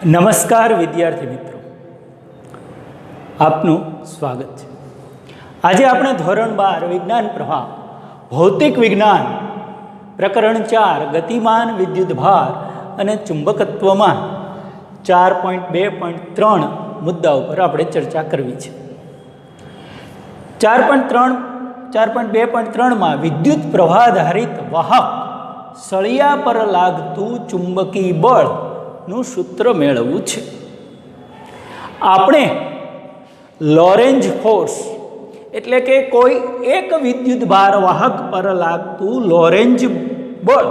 નમસ્કાર વિદ્યાર્થી મિત્રો, આપનું સ્વાગત છે. આજે આપણે ધોરણ 12 વિજ્ઞાન પ્રવાહ ભૌતિક વિજ્ઞાન પ્રકરણ 4 ગતિમાન વિદ્યુતભાર અને ચુંબકત્વમાં 4.2.3 મુદ્દા ઉપર આપણે ચર્ચા કરવી છે. 4.2.3માં વિદ્યુત પ્રવાહ આધારિત વાહક સળિયા પર લાગતું ચુંબકી બળ નું સૂત્ર મેળવવું છે. આપણે લોરેન્જ ફોર્સ એટલે કે કોઈ એક વિદ્યુત ભાર વાહક પર લાગતું લોરેન્જ બળ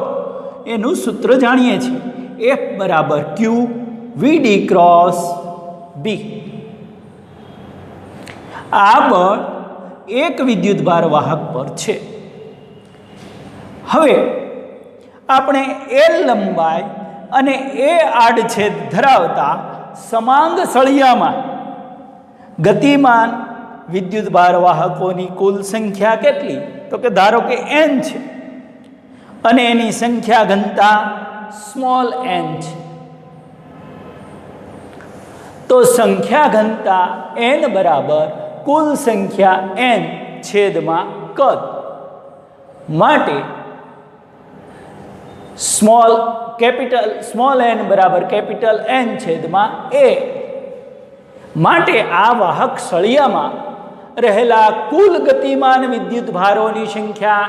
એનું સૂત્ર જાણીએ છીએ. F બરાબર Q VD ક્રોસ B. આ બળ એક વિદ્યુત ભાર વાહક પર છે. હવે આપણે L લંબાઈ અને એ આડછેદ ધરાવતા સમાંગ સળિયામાં ગતિમાન વિદ્યુત ભાર વાહકોની કુલ સંખ્યા કેટલી? તો કે ધારો કે n છે અને એની સંખ્યા ઘનતા સ્મોલ n છે. તો સંખ્યા ઘનતા n બરાબર કુલ સંખ્યા n છેદમાં કદ માટે સ્મોલ n બરાબર કેપિટલ N છેદમાં A માટે આ વાહક સળિયામાં રહેલા કુલ ગતિમાન વિદ્યુત ભારોની સંખ્યા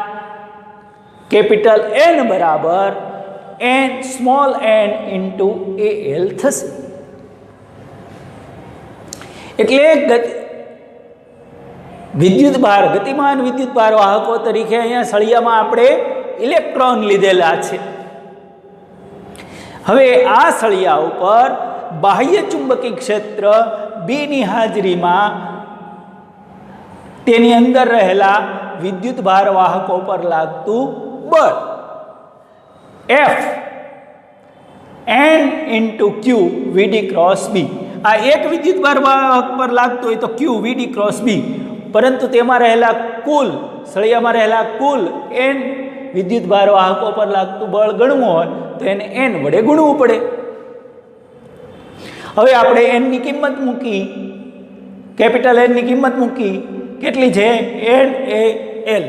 કેપિટલ N બરાબર સ્મોલ n ઇન્ટુ AL થશે. એટલે ગતિમાન વિદ્યુત ભાર વાહકો તરીકે અહીંયા સળિયામાં આપણે ઇલેક્ટ્રોન લીધેલા છે. હવે આ સળિયા ઉપર બાહ્ય ચુંબકીય ક્ષેત્ર B ની હાજરીમાં તેની અંદર રહેલા વિદ્યુત ભાર વાહકો પર લાગતું બળ F N into Q VD cross B. આ એક વિદ્યુત ભાર વાહક પર લાગતું હોય તો Q VD ક્રોસ B, પરંતુ તેમાં રહેલા સળિયામાં રહેલા કુલ N વિદ્યુત ભાર વાહકો પર લાગતું બળ ગણવું હોય તો એને n વડે ગુણવું પડે. હવે આપણે n ની કિંમત મૂકી, કેપિટલ N ની કિંમત મૂકી. કેટલી છે? n એ l.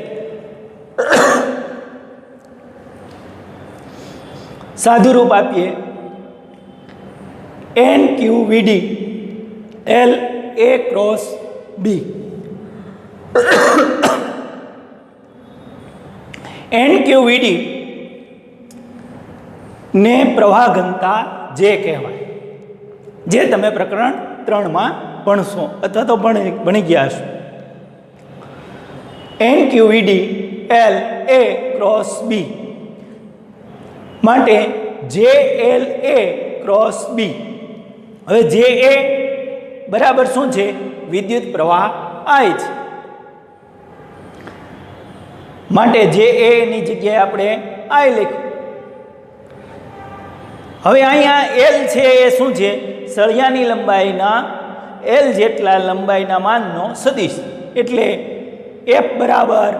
સાદું રૂપ આપીએ n q vd l a cross b. NQVD ને પ્રવાહ ઘનતા J કહેવાય, જે તમે પ્રકરણ 3માં ભણશો અથવા તો ભણી ગયા છો. NQVD L A cross B માટે JLA ક્રોસ B. હવે JA બરાબર શું છે? વિદ્યુત પ્રવાહ I છે માટે જે એ ની જગ્યાએ આપણે I લખ્યું. હવે અહીંયા L છે એ શું છે? સળિયાની લંબાઈના L જેટલા લંબાઈના માનનો સદિશ, એટલે F બરાબર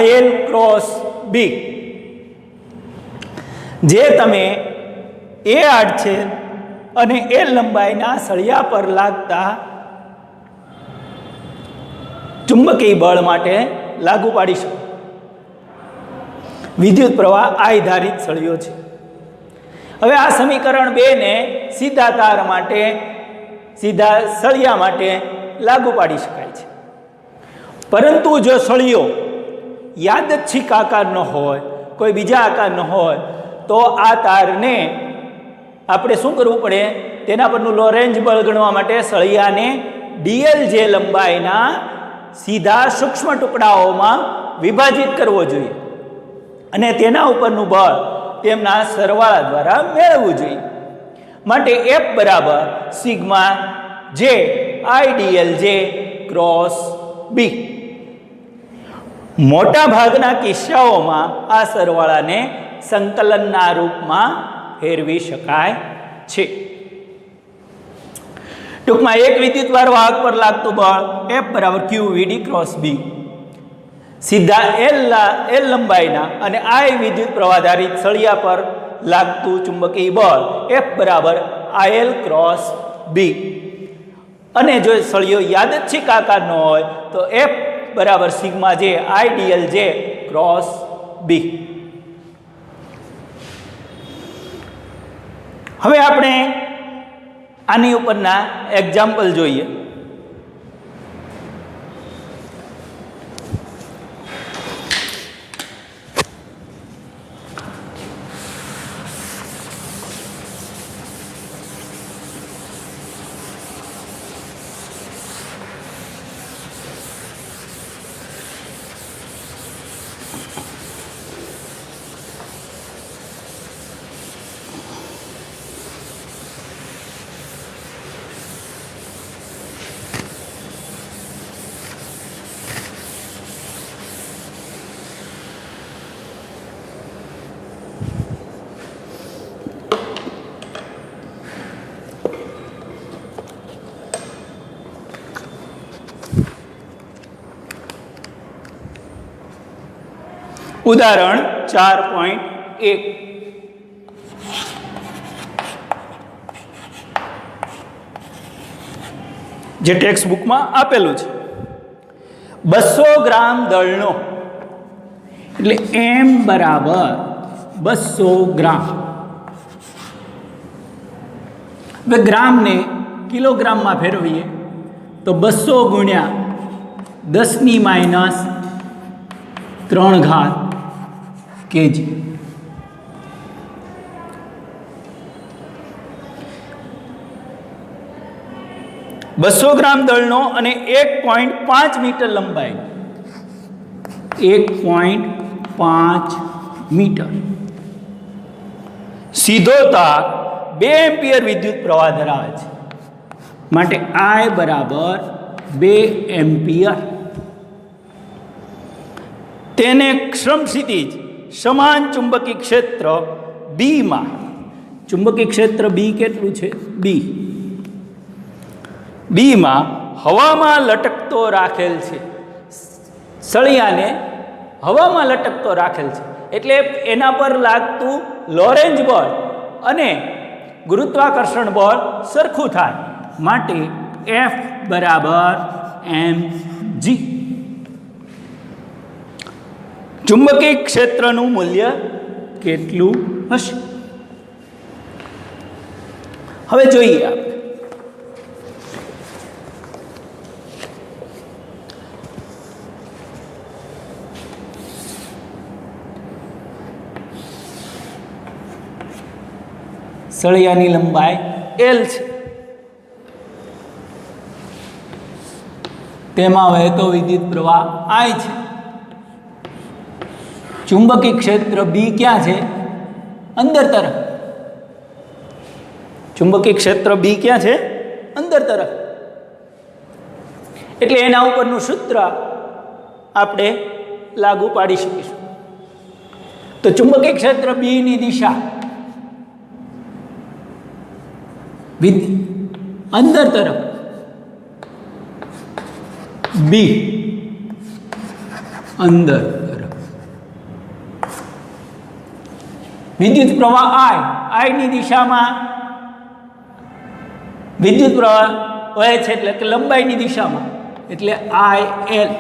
IL ક્રોસ B. જે તમે એ આડછેદ અને L લંબાઈના સળિયા પર લાગતા ચુંબકીય બળ માટે લાગુ પાડી શકો. વિદ્યુત પ્રવાહ I ધારિત સળિયો છે. હવે આ સમીકરણ 2 ને સીધા સળિયા માટે લાગુ પાડી શકાય છે. પરંતુ જો સળિયો યાદચ્છિક આકારનો હોય, કોઈ બીજા આકારનો હોય, તો આ તારને આપણે શું કરવું પડે? તેના પરનું લોરેન્જ બળ ગણવા માટે સળિયાને dl જે લંબાઈના સીધા સૂક્ષ્મ ટુકડાઓમાં વિભાજિત કરવો જોઈએ અને તેના ઉપરનું બળ તેમના સરવાળા દ્વારા મેળવવું જોઈએ. માટે F બરાબર sigma J IDL J cross B. મોટા ભાગના કિસ્સાઓમાં આ સરવાળાને સંકલનના રૂપમાં ફેરવી શકાય છે. ટૂંકમાં એક વિદ્યુત ભાર વાહક પર લાગતું બળ F બરાબર Q VD ક્રોસ B. સીધા L લંબાઈના અને I વિદ્યુત પ્રવાહ આધારિત સળિયા પર લાગતું ચુંબકીય બળ F બરાબર IL ક્રોસ બી. અને જો સળિયો યાદચ્છિક આકારનો હોય તો F બરાબર સિગ્મા જે IDL જે ક્રોસ બી. હવે આપણે આની ઉપરના એક્ઝામ્પલ જોઈએ. ઉદાહરણ 4.1 જે ટેક્સ્ટ બુકમાં આપેલું છે. 200 ગ્રામ દળનો એટલે M બરાબર 200 ગ્રામ. હવે ગ્રામને કિલોગ્રામમાં ફેરવીએ તો 200 ગુણ્યા 10⁻³ kg. બસો ગ્રામ દળનો અને 1.5 મીટર લંબાઈ 1.5 મીટર સીધો તાર 2 એમ્પિયર વિદ્યુત પ્રવાહ ધરાવે છે માટે I બરાબર 2 એમ્પિયર. તેને સમક્ષિતિજ સમાન ચુંબકીય ક્ષેત્ર બી માં ચુંબકીય ક્ષેત્ર બી કેટલું છે બી માં હવામાં લટકતો રાખેલ છે. સળિયાને હવામાં લટકતો રાખેલ છે એટલે એના પર લાગતું લોરેન્જ બળ અને ગુરુત્વાકર્ષણ બળ સરખું થાય માટે F બરાબર mg. ચુંબકીય ક્ષેત્રનું મૂલ્ય કેટલું હશે? હવે જોઈએ આપણે. સળિયાની લંબાઈ L છે, તેમાં વહેતો વિદ્યુત પ્રવાહ I છે. ચુંબકીય ક્ષેત્ર બી ક્યાં છે? અંદર તરફ. ચુંબકીય ક્ષેત્ર બી ક્યાં છે? અંદર તરફ. એટલે એના ઉપરનું સૂત્ર આપણે લાગુ પાડી શકીશું. તો ચુંબકીય ક્ષેત્ર બી ની દિશા અંદર તરફ બી અંદર તરફ. વિદ્યુત પ્રવાહ I ની દિશામાં વિદ્યુત પ્રવાહ વહે છે એટલે કે લંબાઈની દિશામાં એટલે IL.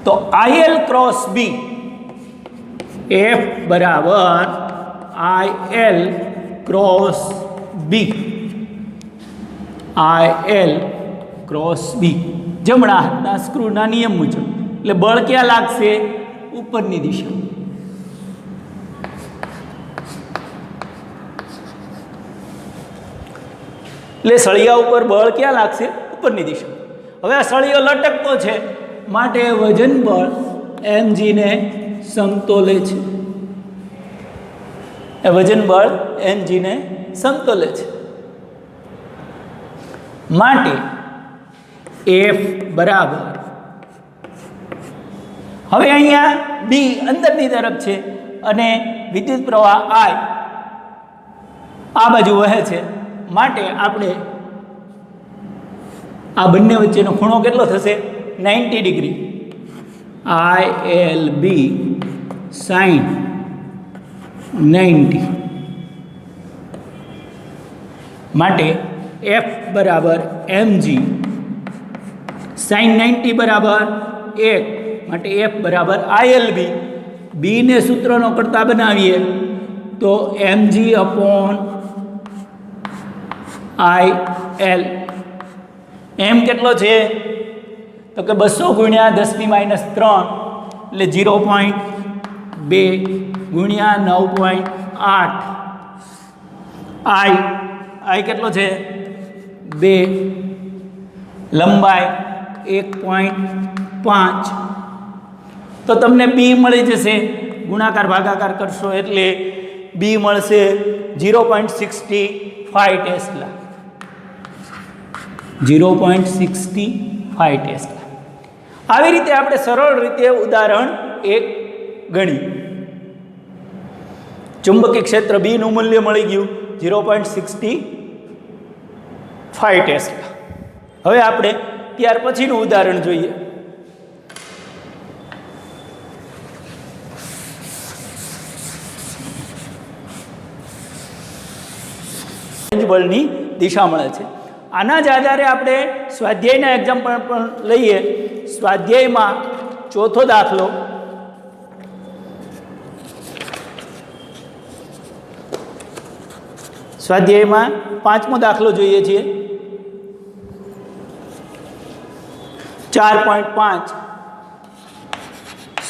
તો IL ક્રોસ બી F બરાબર IL cross B IL cross B જમણા હાથના સ્ક્રૂના નિયમ મુજબ. એટલે બળ ક્યાં લાગશે? ઉપરની દિશા. એટલે સળિયા ઉપર બળ ક્યાં લાગશે? ઉપરની દિશા. હવે આ સળિયો લટકતો છે માટે વજન બળ mg ને સમતોલે છે. વજન બળ mg ને સમતોલે છે માટે F બરાબર, હવે અહીંયા બી અંદરની તરફ છે અને વિદ્યુત પ્રવાહ I આ બાજુ વહે છે માટે આપણે આ બંને વચ્ચેનો ખૂણો કેટલો થશે? 90 ડિગ્રી. ILB sin 90 માટે એફ બરાબર mg sin 90 બરાબર 1 માટે એફ બરાબર ILB. બીને સૂત્રનો કરતા બનાવીએ તો mg અપોન IL. એમ કેટલો છે તો કે 200 ગુણ્યા 10⁻³ એટલે 0.2 ગુણ્યા 9.8. I કેટલો છે 2, લંબાઈ 1.5. તો તમને બી મળી જશે, ગુણાકાર ભાગાકાર કરશો એટલે બી મળશે 0.65 ટેસ્લા. 0.65 ટેસ્લા. આવી રીતે આપણે સરળ રીતે ઉદાહરણ 1 ગણી. ચુંબકીય ક્ષેત્ર બી નું મૂલ્ય મળી ગયું 0.65 ટેસ્લા. હવે આપણે ત્યાર પછીનું ઉદાહરણ જોઈએ. બળની દિશા મળે છે. આના જ આધારે આપણે સ્વાધ્યાયના એક્ઝામ્પલ પણ લઈએ. સ્વાધ્યાયમાં ચોથો દાખલો, સ્વાધ્યાયમાં 5મો દાખલો જોઈએ છીએ. 4.5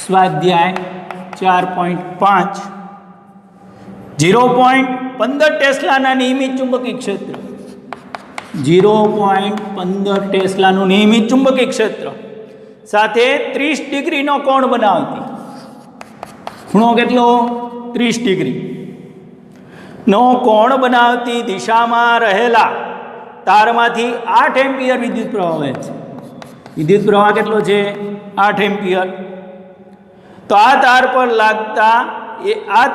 સ્વાધ્યાય 4.5 0.15 ટેસ્લાના નિયમિત ચુંબકીય ક્ષેત્ર. 0.15 ટેસ્લાનું નિયમિત ચુંબકીય ક્ષેત્ર સાથે 30 ડિગ્રીનો કોણ બનાવતી, ખૂણો કેટલો 30 ડિગ્રી નો કોણ બનાવતી દિશામાં રહેલા તારમાંથી 8 એમ્પિયર વિદ્યુત પ્રવાહ વહે છે. વિદ્યુત પ્રવાહ કેટલો છે 8 એમ્પિયર. તો આ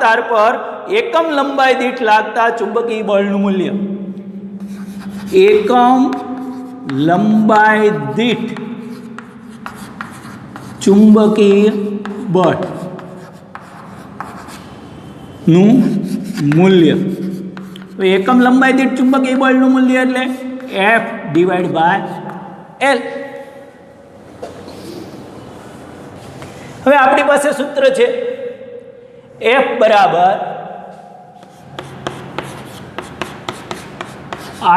તાર પર એકમ લંબાઈ દીઠ લાગતા ચુંબકીય બળનું મૂલ્ય, એકમ લંબાઈ દીઠ ચુંબકીય બળ નું મૂલ્ય. તો એકમ લંબાઈ દીઠ ચુંબકીય બળનું મૂલ્ય એટલે F/L. હવે આપણી પાસે સૂત્ર છે F બરાબર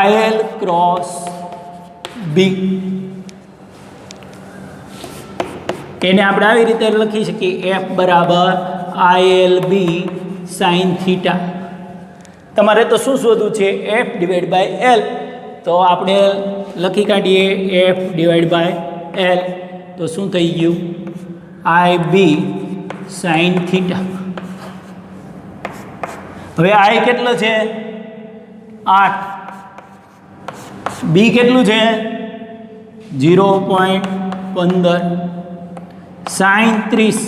IL ક્રોસ B. એને આપણે આવી રીતે લખી શકીએ F બરાબર ILB sin θ. તમારે તો શું શોધવું છે F/L. તો આપણે લખી કાઢીએ F/L. તો શું થઈ ગયું IB sin θ. હવે I કેટલો છે 8, B કેટલું છે 0.15 sin 30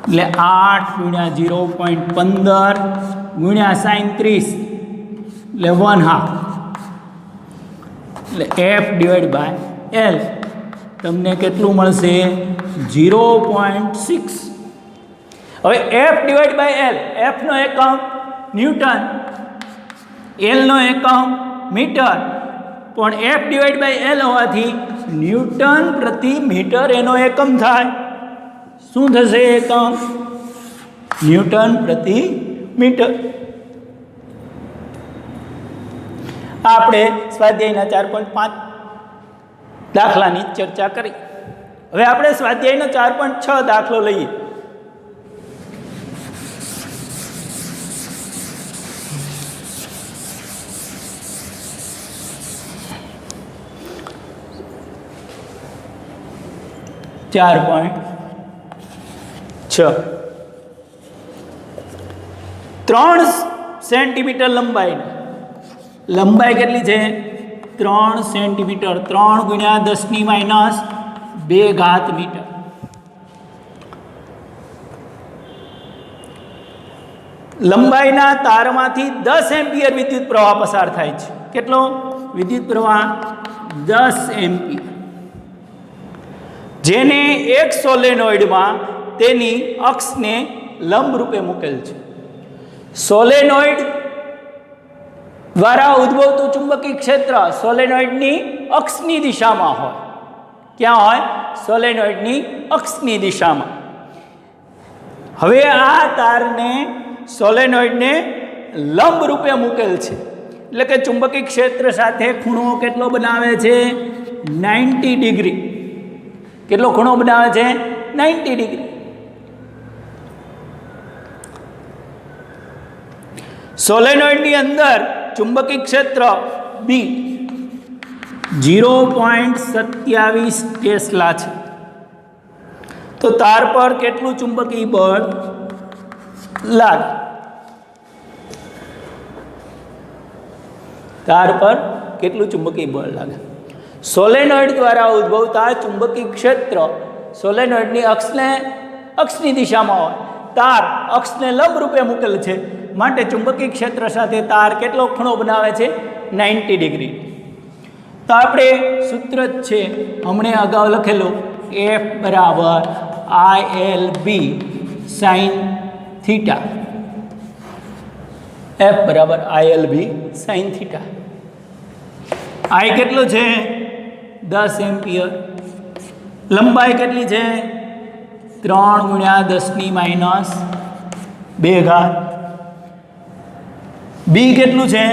એટલે 8 ગુણ્યા 0.15 ગુણ્યા sin 30 એટલે 1/2 એટલે F/L તમને કેટલું મળશે 0.6. હવે F/L, F નો એકમ ન્યૂટન, L નો એકમ મીટર, પણ F/L હોવાથી ન્યૂટન પ્રતિ મીટર એનો એકમ થાય. શું થશે એકમ ન્યૂટન પ્રતિ મીટર. આપણે સ્વાધ્યાયના 4.5 દાખલાની ચર્ચા કરી. હવે આપણે સ્વાધ્યાયનો 4.6 દાખલો લઈએ. ચાર પોઈન્ટ 3 સેન્ટીમીટર લંબાઈ કેટલી છે 3 સેન્ટીમીટર. 3 ગુણ્યા 10⁻² મીટર. લંબાઈના તારમાંથી 10 એમ્પિયર વિદ્યુત પ્રવાહ પસાર થાય છે. કેટલો વિદ્યુત પ્રવાહ 10 એમ્પિયર, જેને એક સોલેનોઇડમાં તેની અક્ષને લંબ રૂપે મૂકેલ છે. સોલેનોઇડ દ્વારા ઉદ્ભવતું ચુંબકીય ક્ષેત્ર સોલેનોઇડની અક્ષની દિશામાં હોય. ક્યાં હોય? સોલેનોઇડની અક્ષની દિશામાં. હવે આ તારને સોલેનોઇડને લંબ રૂપે મૂકેલ છે, એટલે કે ચુંબકીય ક્ષેત્ર સાથે ખૂણો કેટલો બનાવે છે? 90 ડિગ્રી. કેટલો ખૂણો બનાવે છે? 90 ડિગ્રી. સોલેનોઇડની અંદર ચુંબકીય ક્ષેત્ર બી 0.27 ટેસ્લા છે. તો તાર પર કેટલું ચુંબકીય બળ લાગે? તાર પર કેટલું ચુંબકીય બળ લાગે? સોલેનોઇડ દ્વારા ઉદ્ભવતા ચુંબકીય ક્ષેત્ર સોલેનોઇડની અક્ષની દિશામાં હોય. તાર અક્ષને લંબ રૂપે મૂકેલ છે, માટે ચુંબકીય ક્ષેત્ર સાથે તાર કેટલો ખૂણો બનાવે છે? 90 ડિગ્રી. તો આપણે સૂત્ર જ છે હમણાં અગાઉ લખેલું, F બરાબર ILB સાઇન થીટા. F બરાબર ILB સાઇન થીટા. I કેટલું છે? 10 એમ્પિયર. લંબાઈ કેટલી છે? 3 × 10⁻². બી કેટલું છે?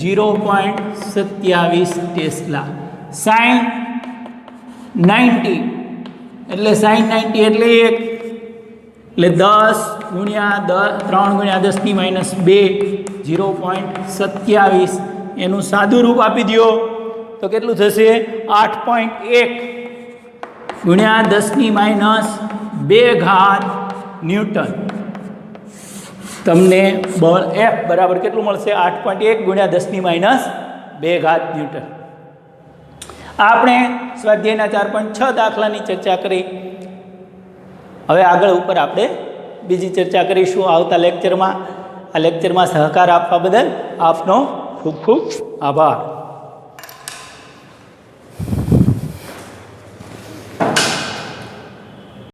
0.27 ટેસ્લા. સાઇન 90 એટલે સાઇન 90 એટલે 1, એટલે 10 × 3 × 10⁻², 0.27. એનું સાદું રૂપ આપી દો તો કેટલું થશે? 8.1 × 10⁻² ન્યૂટન. તમને બળ F બરાબર કેટલું મળશે? 8.1 × 10⁻² ન્યૂટન. આપણે સ્વાધ્યાયના 4.6 દાખલાની ચર્ચા કરી. હવે આગળ ઉપર આપણે બીજી ચર્ચા કરીશું આવતા લેક્ચરમાં. આ લેક્ચરમાં સહકાર આપવા બદલ આપનો ખૂબ ખૂબ આભાર.